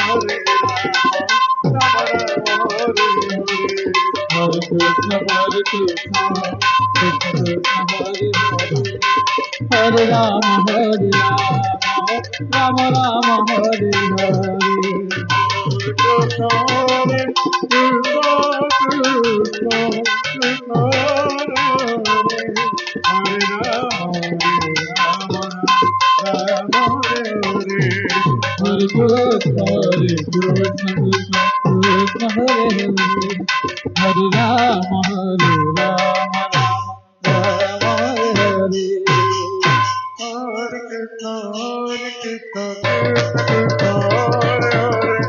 Hare Krishna Krishna Krishna Hare Hare Rama Rama Hare Hare Krishna Hare Krishna Krishna Krishna Hare Rama Rama Hare Hare Hare Krishna Krishna Krishna Hare Hare Hare Rama Rama Hare Hare Krishna Krishna Krishna Hare Hare Hare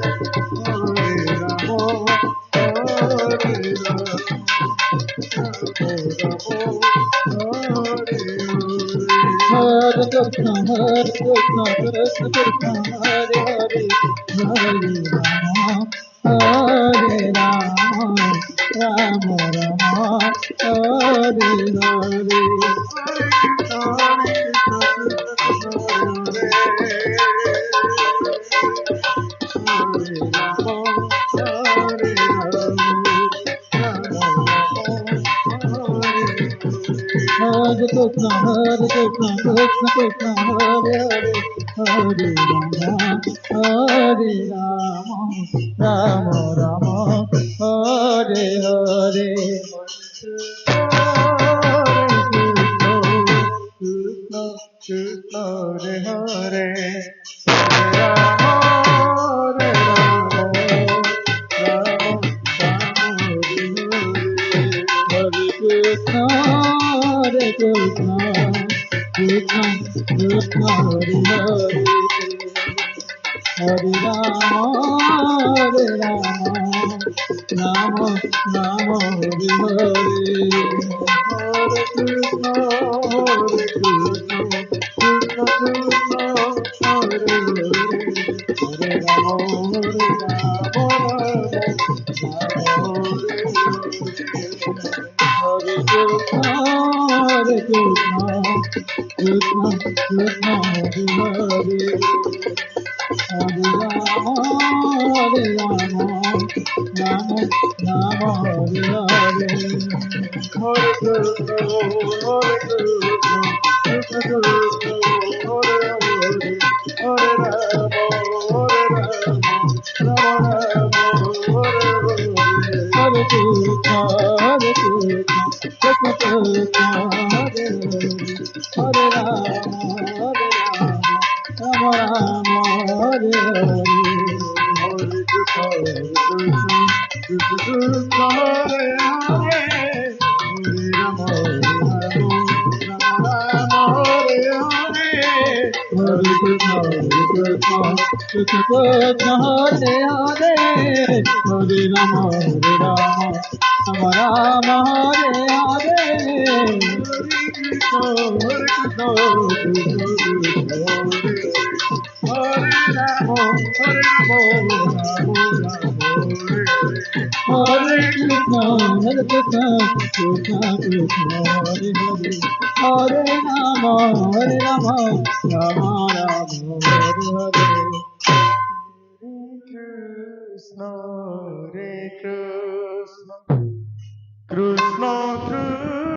Rama Hare Hare Krishna Krishna Krishna Hare Hare Hare Rama Hare Rama Rama Rama Hare Hare Hare Krishna Krishna Krishna Hare Hare Hare Rama Rama Rama Hare Hare Krishna Krishna Hare Hare Rama Hare Rama Rama Hare Krishna Hare Krishna Krishna Krishna Hare Hare Hare Rama Hare Rama Rama Rama Hare Hare Hare Krishna Krishna Krishna Hare Hare Hare Rama Hare Krishna Krishna Krishna Hare Hare Hare Rama Hare Rama Rama Rama Hare Hare Hare Krishna Krishna Krishna Hare Hare Hare Rama Rama Hare Krishna Krishna Krishna Hare Hare Hare Rama Rama Hare Hare Hare Krishna Krishna Krishna Hare Hare Hare Rama Rama Hare Hare Hare Krishna Krishna Krishna Hare Hare Hare Rama Rama Hare Hare Hare Krishna Hare Rama Hare Krishna Krishna Krishna Hare Hare Hare Rama Rama Hare Hare Krishna Hare Krishna Krishna Krishna